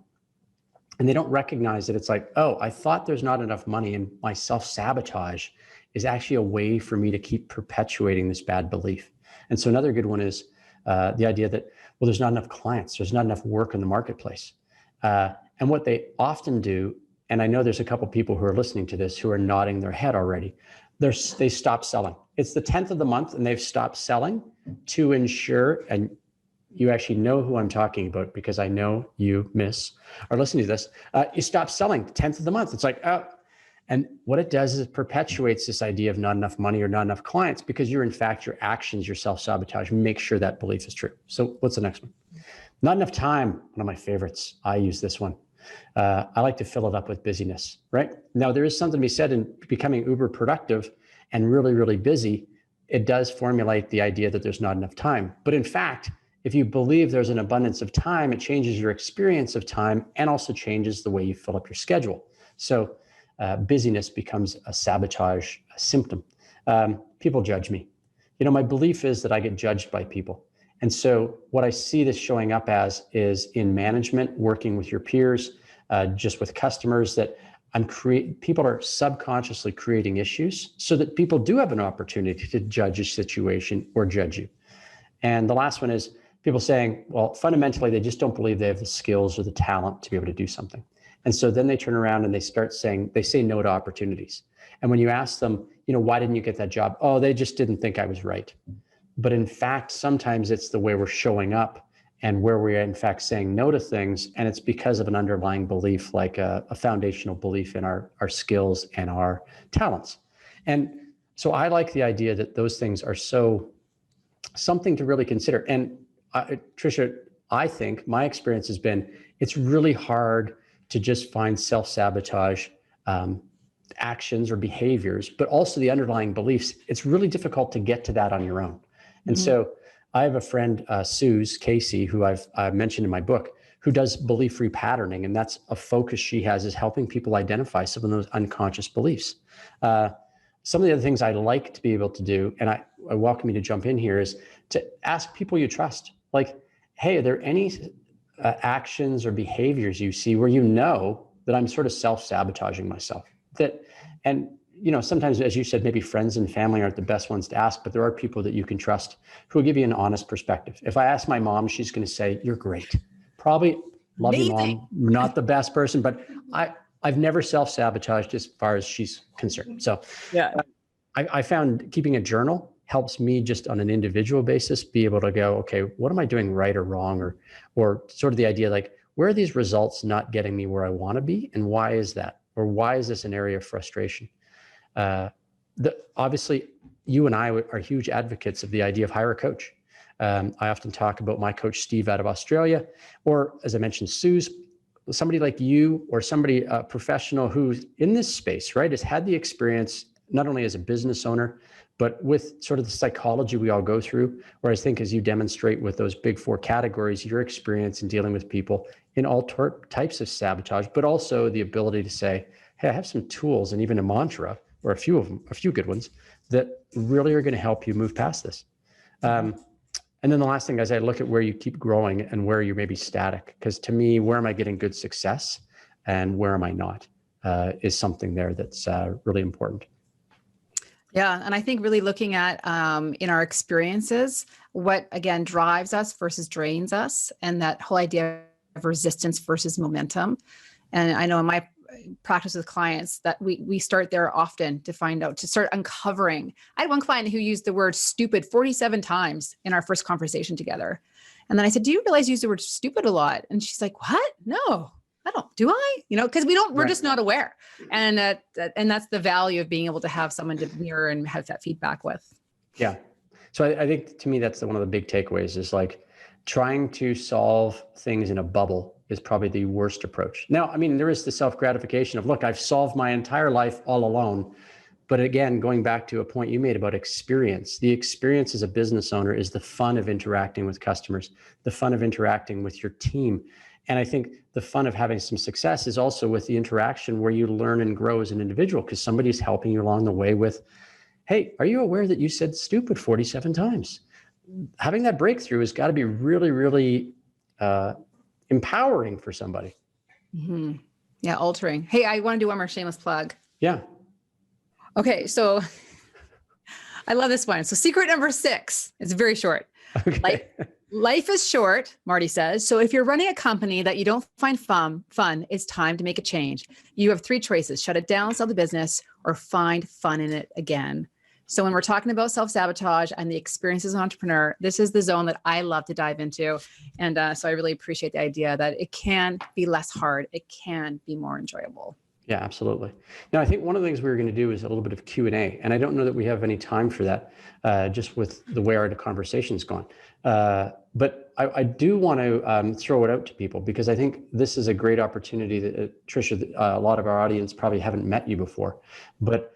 And they don't recognize that it's like, oh, I thought there's not enough money, and my self-sabotage is actually a way for me to keep perpetuating this bad belief. And so another good one is the idea that, well, there's not enough clients, there's not enough work in the marketplace. And what they often do, and I know there's a couple people who are listening to this who are nodding their head already, they stop selling. It's the 10th of the month and they've stopped selling to ensure, and you actually know who I'm talking about because I know you, miss, are listening to this. You stop selling 10th of the month. It's like, oh. And what it does is it perpetuates this idea of not enough money or not enough clients, because you're, in fact, your actions, your self-sabotage, make sure that belief is true. So what's the next one? Not enough time. One of my favorites. I use this one. I like to fill it up with busyness, right? Now, there is something to be said in becoming uber productive and really, really busy. It does formulate the idea that there's not enough time. But in fact, if you believe there's an abundance of time, it changes your experience of time and also changes the way you fill up your schedule. So busyness becomes a sabotage symptom. People judge me. My belief is that I get judged by people. And so what I see this showing up as is in management, working with your peers, just with customers, that people are subconsciously creating issues so that people do have an opportunity to judge a situation or judge you. And the last one is people saying, well, fundamentally, they just don't believe they have the skills or the talent to be able to do something. And so then they turn around and they say no to opportunities. And when you ask them, why didn't you get that job? Oh, they just didn't think I was right. But in fact, sometimes it's the way we're showing up and where we're in fact saying no to things. And it's because of an underlying belief, like a foundational belief in our skills and our talents. And so I like the idea that those things are something to really consider. And Tricia, I think my experience has been, it's really hard to just find self-sabotage actions or behaviors, but also the underlying beliefs. It's really difficult to get to that on your own. And so I have a friend, Suze Casey, who I've mentioned in my book, who does belief repatterning. And that's a focus she has, is helping people identify some of those unconscious beliefs. Some of the other things I like to be able to do, and I welcome you to jump in here, is to ask people you trust, like, hey, are there any actions or behaviors you see where that I'm sort of self-sabotaging myself? Sometimes, as you said, maybe friends and family aren't the best ones to ask, but there are people that you can trust who will give you an honest perspective. If I ask my mom, she's going to say, you're great. Probably love you, Mom. Not the best person, but I've never self-sabotaged as far as she's concerned. So yeah, I found keeping a journal helps me just on an individual basis be able to go, okay, what am I doing right or wrong? Or sort of the idea, like, where are these results not getting me where I want to be? And why is that? Or why is this an area of frustration? Obviously, you and I are huge advocates of the idea of hire a coach. I often talk about my coach, Steve, out of Australia, or as I mentioned, Suze, somebody like you, or somebody, a professional who's in this space, right, has had the experience, not only as a business owner, but with sort of the psychology we all go through, where I think as you demonstrate with those big four categories, your experience in dealing with people in all types of sabotage, but also the ability to say, hey, I have some tools and even a mantra, or a few of them, a few good ones, that really are going to help you move past this. And then the last thing is I look at where you keep growing and where you're maybe static. Because to me, where am I getting good success and where am I not is something there that's really important. Yeah. And I think really looking at in our experiences, what again drives us versus drains us, and that whole idea of resistance versus momentum. And I know in my practice with clients that we start there often to find out, to start uncovering. I had one client who used the word stupid 47 times in our first conversation together. And then I said, do you realize you use the word stupid a lot? And she's like, what? No, I don't. Do I? Because we're just not aware. And that's the value of being able to have someone to mirror and have that feedback with. Yeah. So I think to me, that's one of the big takeaways, is like trying to solve things in a bubble is probably the worst approach. Now, I mean, there is the self-gratification of, look, I've solved my entire life all alone. But again, going back to a point you made about experience, the experience as a business owner is the fun of interacting with customers, the fun of interacting with your team. And I think the fun of having some success is also with the interaction where you learn and grow as an individual, because somebody's helping you along the way with, hey, are you aware that you said stupid 47 times? Having that breakthrough has got to be really, really empowering for somebody. Mm-hmm. Yeah, altering. Hey, I want to do one more shameless plug. Yeah. Okay, so I love this one. So secret number 6, it's very short. Okay. Life is short, Marty says. So if you're running a company that you don't find fun, it's time to make a change. You have 3 choices: shut it down, sell the business, or find fun in it again. So when we're talking about self-sabotage and the experience as an entrepreneur, this is the zone that I love to dive into. And so I really appreciate the idea that it can be less hard. It can be more enjoyable. Yeah, absolutely. Now, I think one of the things we were going to do is a little bit of Q&A, and I don't know that we have any time for that, just with the way our conversation's gone. But I do want to throw it out to people, because I think this is a great opportunity that, Tricia, a lot of our audience probably haven't met you before. But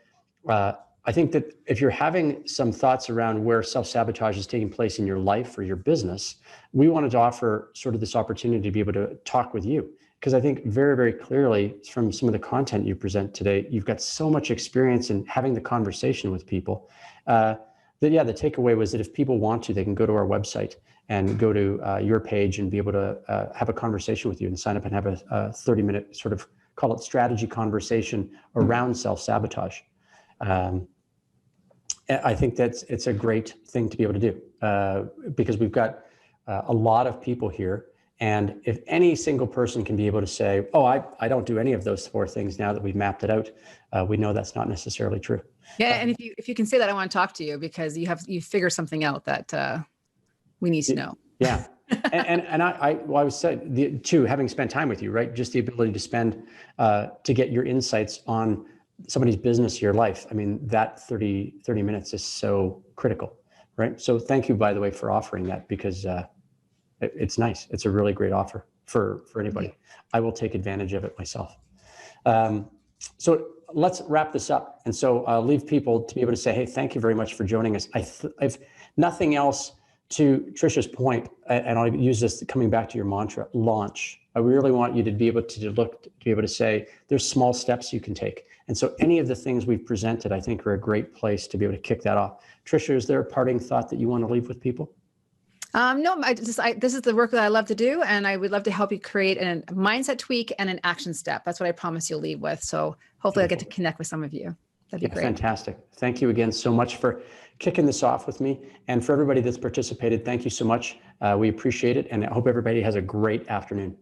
I think that if you're having some thoughts around where self-sabotage is taking place in your life or your business, we wanted to offer sort of this opportunity to be able to talk with you. Because I think very, very clearly from some of the content you present today, you've got so much experience in having the conversation with people. The takeaway was that if people want to, they can go to our website and go to your page and be able to have a conversation with you and sign up and have a 30-minute sort of, call it strategy conversation around self-sabotage. I think it's a great thing to be able to do because we've got a lot of people here. And if any single person can be able to say, oh, I don't do any of those 4 things now that we've mapped it out, we know that's not necessarily true. Yeah. And if you can say that, I want to talk to you because you figure something out that we need to know. Yeah. and I was said too, having spent time with you, right? Just the ability to spend, to get your insights on somebody's business, your life. I mean, that 30 minutes is so critical, right? So thank you, by the way, for offering that because it's nice. It's a really great offer for anybody. I will take advantage of it myself. So let's wrap this up. And so I'll leave people to be able to say, hey, thank you very much for joining us. I've nothing else to Trisha's point, and I'll use this coming back to your mantra, launch. I really want you to be able to say, there's small steps you can take. And so any of the things we've presented, I think are a great place to be able to kick that off. Trisha, is there a parting thought that you want to leave with people? No, this is the work that I love to do, and I would love to help you create a mindset tweak and an action step. That's what I promise you'll leave with. So hopefully I'll get to connect with some of you. That'd be great. Fantastic. Thank you again so much for kicking this off with me. And for everybody that's participated, thank you so much. We appreciate it. And I hope everybody has a great afternoon.